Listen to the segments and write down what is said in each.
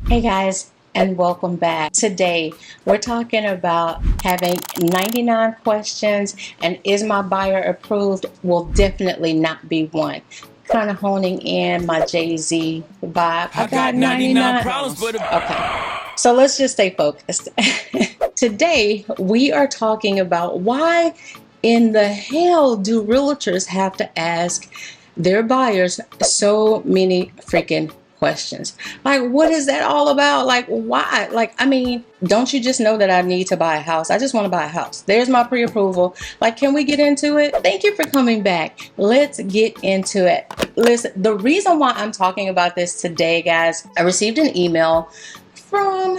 Hey guys, and welcome back. Today, we're talking about having 99 questions, and is my buyer approved will definitely not be one. Kind of honing in my Jay-Z vibe. I got 99 problems. Okay, so let's just stay focused. Today, we are talking about why in the hell do realtors have to ask their buyers so many freaking questions. Like, what is that all about? Like, why? Like, I mean, don't you just know that I need to buy a house? I just want to buy a house. There's my pre-approval. Like, can we get into it? Thank you for coming back. Let's get into it. Listen, the reason why I'm talking about this today, guys, I received an email from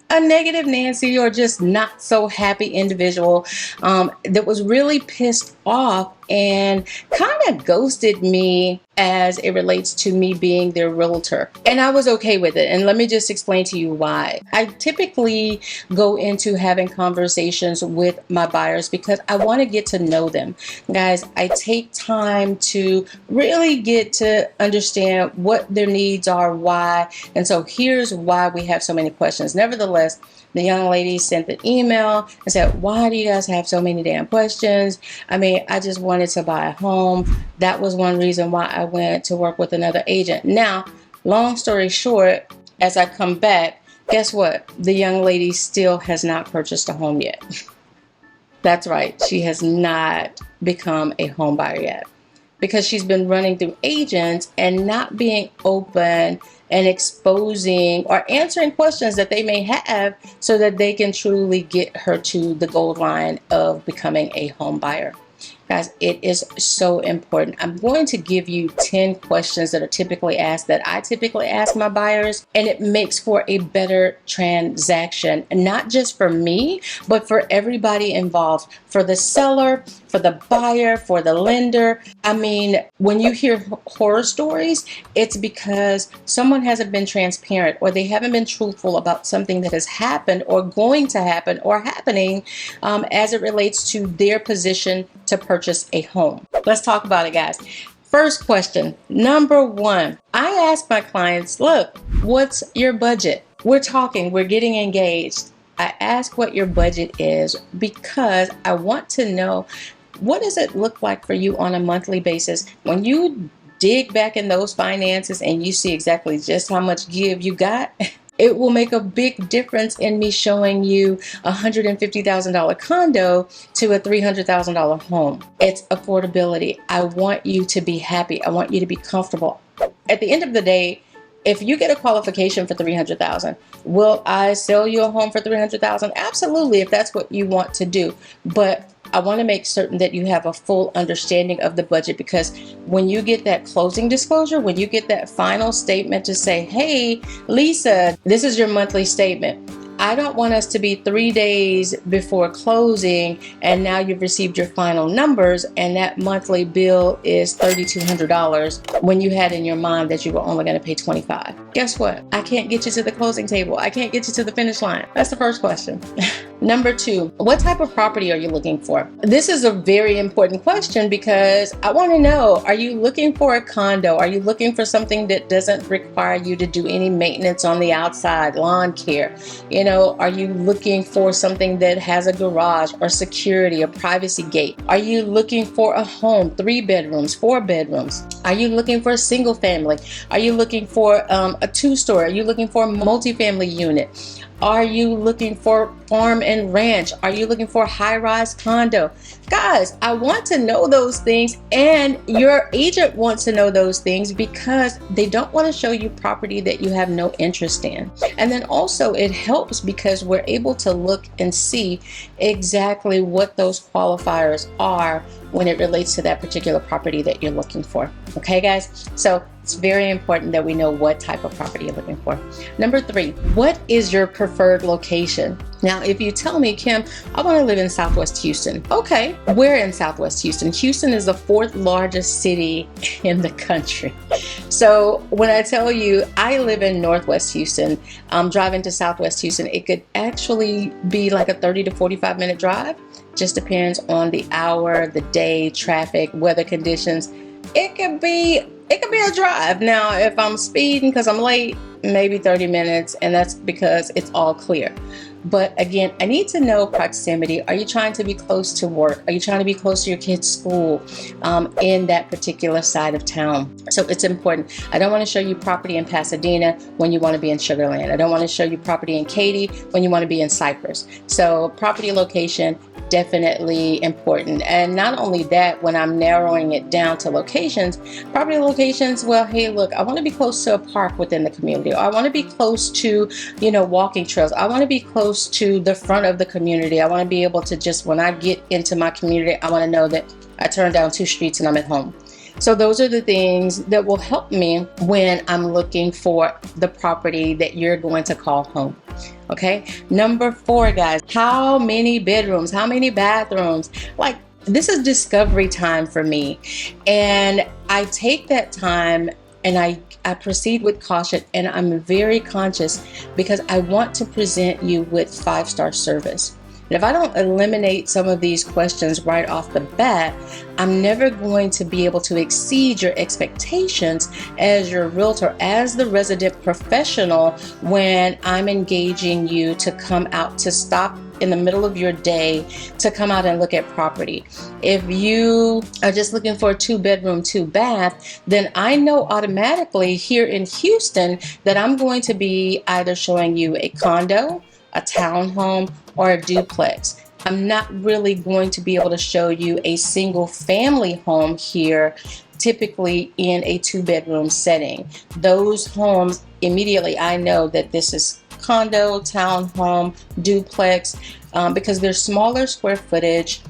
a negative Nancy, or just not so happy individual that was really pissed off and kind of ghosted me as it relates to me being their realtor. And I was okay with it. And let me just explain to you why. I typically go into having conversations with my buyers because I want to get to know them. Guys, I take time to really get to understand what their needs are, why. And so here's why we have so many questions. Nevertheless, the young lady sent the email and said, why do you guys have so many damn questions? I mean, I just wanted to buy a home. That was one reason why I went to work with another agent. Now, long story short, as I come back, guess what? The young lady still has not purchased a home yet. That's right. She has not become a home buyer yet because she's been running through agents and not being open and exposing or answering questions that they may have so that they can truly get her to the goal line of becoming a home buyer. Guys, it is so important. I'm going to give you 10 questions that are typically asked, that I typically ask my buyers, and it makes for a better transaction, not just for me, but for everybody involved, for the seller, for the buyer, for the lender. I mean, when you hear horror stories, it's because someone hasn't been transparent, or they haven't been truthful about something that has happened or going to happen or happening as it relates to their position to purchase a home. Let's talk about it, guys. First question, number one, I ask my clients, look, what's your budget? We're getting engaged. I ask what your budget is because I want to know, what does it look like for you on a monthly basis? When you dig back in those finances and you see exactly just how much give you got, it will make a big difference in me showing you a $150,000 condo to a $300,000 home. It's affordability. I want you to be happy. I want you to be comfortable. At the end of the day, if you get a qualification for $300,000, will I sell you a home for $300,000? Absolutely, if that's what you want to do. But I want to make certain that you have a full understanding of the budget, because when you get that closing disclosure, when you get that final statement to say, hey, Lisa, this is your monthly statement. I don't want us to be 3 days before closing and now you've received your final numbers and that monthly bill is $3,200 when you had in your mind that you were only going to pay $25. Guess what? I can't get you to the closing table. I can't get you to the finish line. That's the first question. Number two, what type of property are you looking for? This is a very important question because I want to know, are you looking for a condo? Are you looking for something that doesn't require you to do any maintenance on the outside, lawn care? You know, are you looking for something that has a garage or security, a privacy gate? Are you looking for a home, 3 bedrooms, 4 bedrooms? Are you looking for a single family? Are you looking for a 2-story? Are you looking for a multifamily unit? Are you looking for farm and ranch? Are you looking for a high-rise condo? Guys, I want to know those things, and your agent wants to know those things because they don't want to show you property that you have no interest in. And then also it helps because we're able to look and see exactly what those qualifiers are when it relates to that particular property that you're looking for. Okay, guys? So it's very important that we know what type of property you're looking for. Number 3, what is your preferred location? Now, if you tell me, Kim, I want to live in Southwest Houston. Okay, where in Southwest Houston? Houston is the 4th largest city in the country. So when I tell you I live in Northwest Houston, driving to Southwest Houston, it could actually be like a 30 to 45 minute drive. Just depends on the hour, the day, traffic, weather conditions. It could be a drive. Now, if I'm speeding because I'm late, maybe 30 minutes, and that's because it's all clear. But again, I need to know proximity. Are you trying to be close to work? Are you trying to be close to your kid's school in that particular side of town? So it's important. I don't want to show you property in Pasadena when you want to be in Sugar Land. I don't want to show you property in Katy when you want to be in Cypress. So property location, definitely important. And not only that, when I'm narrowing it down to locations, property locations, well, hey, look, I want to be close to a park within the community, or I want to be close to, walking trails. I want to be close to the front of the community. I want to be able to just, when I get into my community, I want to know that I turn down 2 streets and I'm at home. So those are the things that will help me when I'm looking for the property that you're going to call home. Okay. Number 4, guys, how many bedrooms, how many bathrooms? Like, this is discovery time for me. And I take that time and I proceed with caution, and I'm very conscious because I want to present you with 5-star service. And if I don't eliminate some of these questions right off the bat, I'm never going to be able to exceed your expectations as your realtor, as the resident professional, when I'm engaging you to come out, to stop in the middle of your day to come out and look at property. If you are just looking for a 2-bedroom, 2-bath, then I know automatically here in Houston that I'm going to be either showing you a condo, a townhome, or a duplex. I'm not really going to be able to show you a single family home here, typically in a 2-bedroom setting. Those homes, immediately I know that this is condo, townhome, duplex, because they're smaller square footage.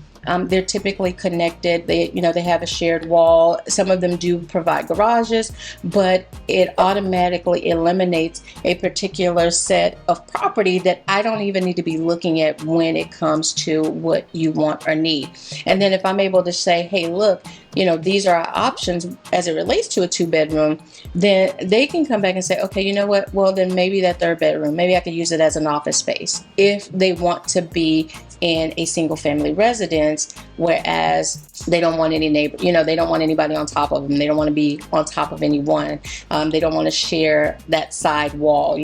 They're typically connected. They have a shared wall. Some of them do provide garages, but it automatically eliminates a particular set of property that I don't even need to be looking at when it comes to what you want or need. And then if I'm able to say, hey, look, these are our options as it relates to a 2-bedroom, then they can come back and say, okay, you know what? Well, then maybe that 3rd bedroom, maybe I could use it as an office space if they want to be in a single family residence, whereas they don't want any neighbor, they don't want anybody on top of them. They don't want to be on top of anyone. They don't want to share that side wall,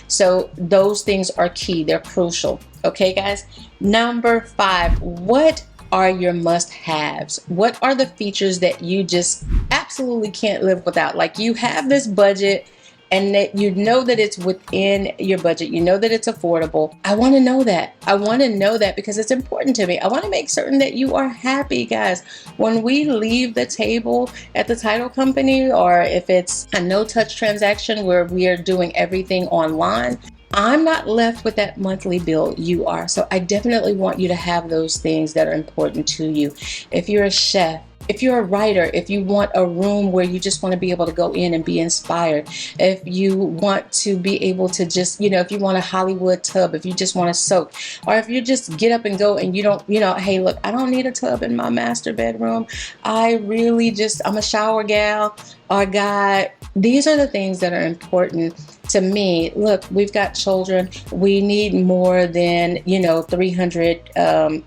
So those things are key. They're crucial. Okay, guys. Number 5, what are your must-haves? What are the features that you just absolutely can't live without? Like, you have this budget and that you know that it's within your budget, you know that it's affordable. I want to know that. I want to know that because it's important to me. I want to make certain that you are happy, guys. When we leave the table at the title company, or if it's a no-touch transaction where we are doing everything online, I'm not left with that monthly bill. You are. So I definitely want you to have those things that are important to you. If you're a chef, if you're a writer, if you want a room where you just want to be able to go in and be inspired, if you want to be able to just, if you want a Hollywood tub, if you just want to soak, or if you just get up and go and you don't, hey, look, I don't need a tub in my master bedroom. I'm a shower gal or guy. These are the things that are important to me. Look, we've got children. We need more than, 300,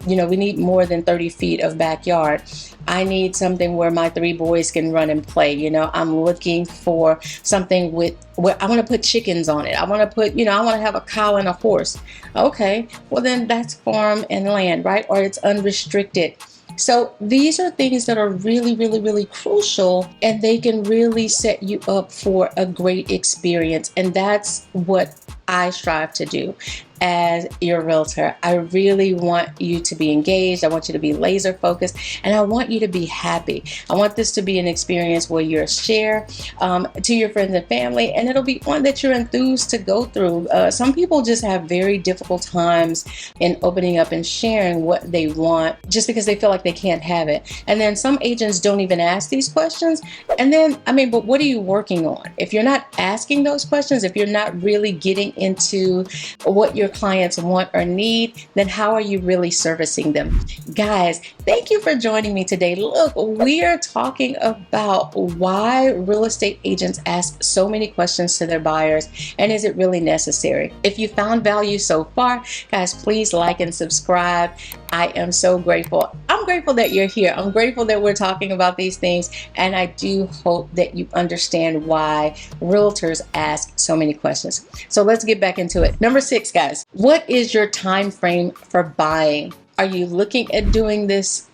we need more than 30 feet of backyard. I need something where my 3 boys can run and play. I'm looking for something where I want to put chickens on it. I want to put, I want to have a cow and a horse. Okay, well then that's farm and land, right? Or it's unrestricted. So these are things that are really, really, really crucial, and they can really set you up for a great experience. And that's what I strive to do as your realtor. I really want you to be engaged. I want you to be laser focused, and I want you to be happy. I want this to be an experience where you're share to your friends and family, and it'll be one that you're enthused to go through. Some people just have very difficult times in opening up and sharing what they want just because they feel like they can't have it. And then some agents don't even ask these questions. And then, but what are you working on? If you're not asking those questions, if you're not really getting into what your clients want or need, then how are you really servicing them? Guys, thank you for joining me today. Look, we are talking about why real estate agents ask so many questions to their buyers, and is it really necessary? If you found value so far, guys, please like and subscribe. I am so grateful. I'm grateful that you're here. I'm grateful that we're talking about these things. And I do hope that you understand why realtors ask so many questions. So let's get back into it. Number 6, guys, what is your time frame for buying? Are you looking at doing this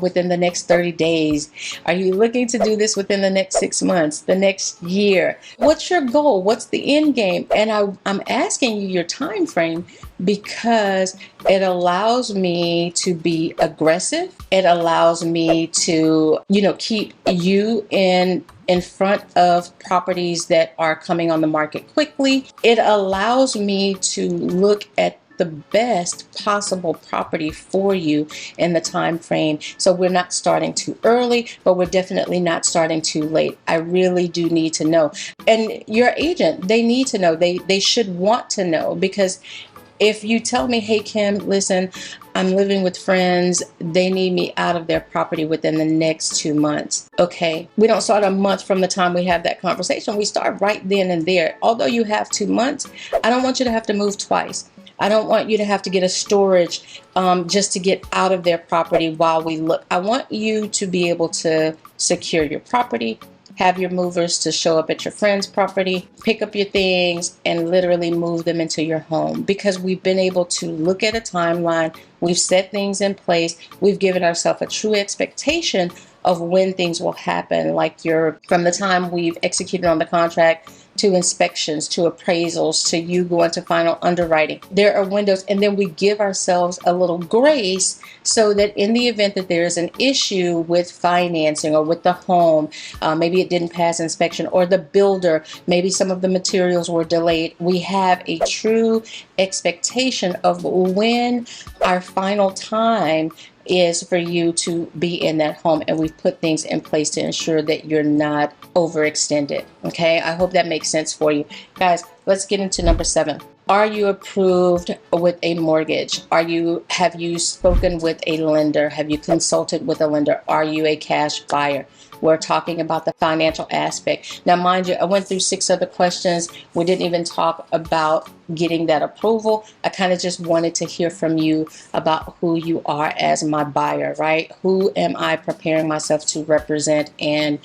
within the next 30 days? Are you looking to do this within the next 6 months, the next year? What's your goal? What's the end game? And I'm asking you your time frame because it allows me to be aggressive. It allows me to, keep you in front of properties that are coming on the market quickly. It allows me to look at the best possible property for you in the time frame. So we're not starting too early, but we're definitely not starting too late. I really do need to know. And your agent, they need to know. They should want to know, because if you tell me, hey, Kim, listen, I'm living with friends, they need me out of their property within the next 2 months. Okay, we don't start a month from the time we have that conversation. We start right then and there. Although you have 2 months, I don't want you to have to move twice. I don't want you to have to get a storage just to get out of their property while we look. I want you to be able to secure your property, have your movers to show up at your friend's property, pick up your things, and literally move them into your home. Because we've been able to look at a timeline, we've set things in place, we've given ourselves a true expectation of when things will happen, like from the time we've executed on the contract to inspections, to appraisals, to you going to final underwriting. There are windows, and then we give ourselves a little grace so that in the event that there is an issue with financing or with the home, maybe it didn't pass inspection, or the builder, maybe some of the materials were delayed, we have a true expectation of when our final time is for you to be in that home, and we've put things in place to ensure that you're not overextended. Okay, I hope that makes sense for you guys. Let's get into number 7. Are you approved with a mortgage? Have you spoken with a lender? Have you consulted with a lender? Are you a cash buyer? We're talking about the financial aspect. Now, mind you, I went through 6 other questions. We didn't even talk about getting that approval. I kind of just wanted to hear from you about who you are as my buyer, right? Who am I preparing myself to represent and,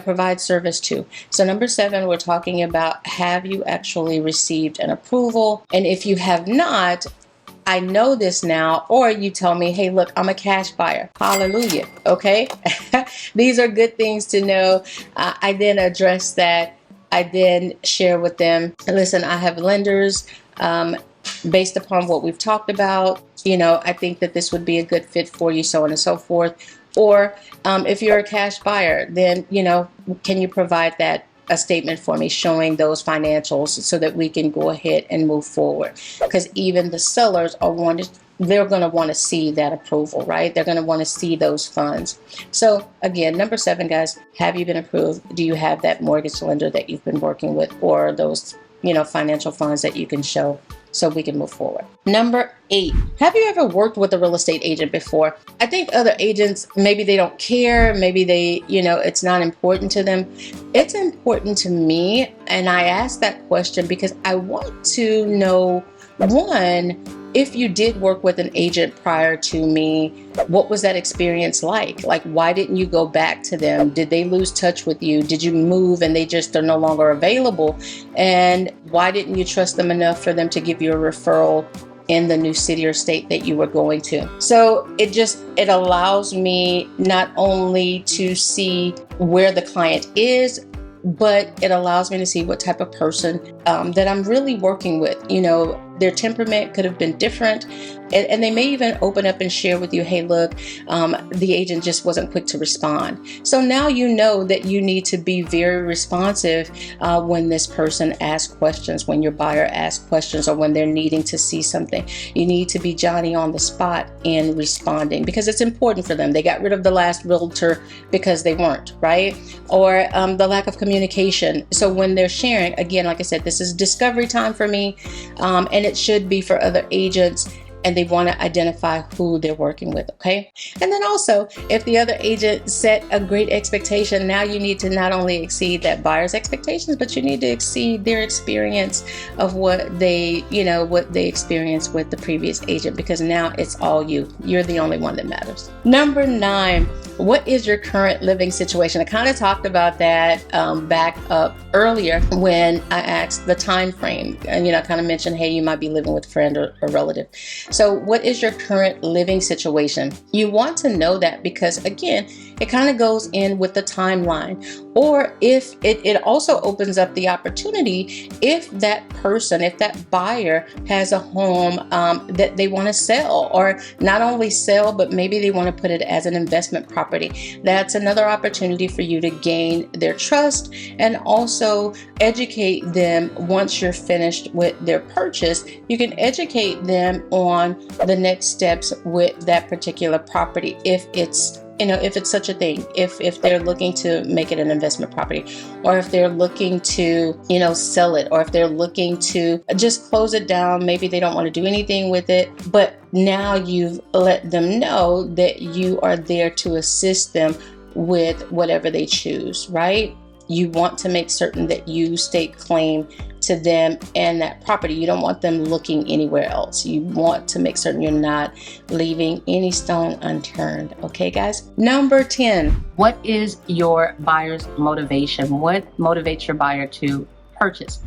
provide service to? So number 7, we're talking about, have you actually received an approval? And if you have not, I know this now, or you tell me, hey, look, I'm a cash buyer. Hallelujah. Okay. These are good things to know. I then address that. I then share with them, listen, I have lenders based upon what we've talked about. I think that this would be a good fit for you, so on and so forth. Or if you're a cash buyer, then, can you provide a statement for me showing those financials so that we can go ahead and move forward? Because even the sellers they're going to want to see that approval, right? They're going to want to see those funds. So again, number 7, guys, have you been approved? Do you have that mortgage lender that you've been working with, or those, financial funds that you can show so we can move forward? Number 8, have you ever worked with a real estate agent before? I think other agents, maybe they don't care. Maybe they, it's not important to them. It's important to me. And I ask that question because I want to know, one, if you did work with an agent prior to me, what was that experience like? Like, why didn't you go back to them? Did they lose touch with you? Did you move and they just are no longer available? And why didn't you trust them enough for them to give you a referral in the new city or state that you were going to? So it allows me not only to see where the client is, but it allows me to see what type of person that I'm really working with. Their temperament could have been different, and they may even open up and share with you, hey, look, the agent just wasn't quick to respond. So now you know that you need to be very responsive when this person asks questions, when your buyer asks questions, or when they're needing to see something. You need to be Johnny on the spot in responding, because it's important for them. They got rid of the last realtor because they weren't, right? Or the lack of communication. So when they're sharing, again, like I said, this is discovery time for me, and it should be for other agents. and they want to identify who they're working with, okay? And then also, if the other agent set a great expectation, now you need to not only exceed that buyer's expectations, but you need to exceed their experience of what they experienced with the previous agent, because now it's all you. You're the only one that matters. Number 9, what is your current living situation? I kind of talked about that back up earlier when I asked the time frame, and kind of mentioned, hey, you might be living with a friend or a relative. So what is your current living situation? You want to know that because, again, it kind of goes in with the timeline. Or if it also opens up the opportunity, if that person, if that buyer has a home that they want to sell, or not only sell, but maybe they want to put it as an investment property, that's another opportunity for you to gain their trust and also educate them. Once you're finished with their purchase, you can educate them on the next steps with that particular property, if it's such a thing, if they're looking to make it an investment property, or if they're looking to, sell it, or if they're looking to just close it down. Maybe they don't want to do anything with it, but now you've let them know that you are there to assist them with whatever they choose, right? You want to make certain that you stake claim to them and that property. You don't want them looking anywhere else. You want to make certain you're not leaving any stone unturned. Okay, guys? Number 10, what is your buyer's motivation? What motivates your buyer to purchase?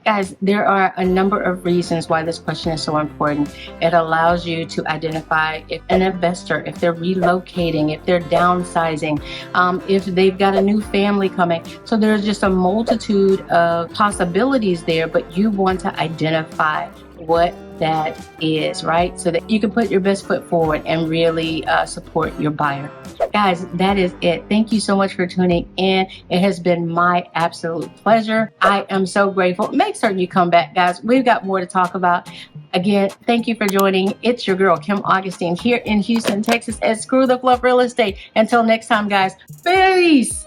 Guys, there are a number of reasons why this question is so important. It allows you to identify if an investor, if they're relocating, if they're downsizing, if they've got a new family coming. So there's just a multitude of possibilities there, but you want to identify what that is, right? So that you can put your best foot forward and really support your buyer. Guys, that is it. Thank you so much for tuning in. It has been my absolute pleasure. I am so grateful. Make certain you come back, guys. We've got more to talk about. Again, thank you for joining. It's your girl, Kim Augustine, here in Houston, Texas at Screw the Fluff Real Estate. Until next time, guys. Peace.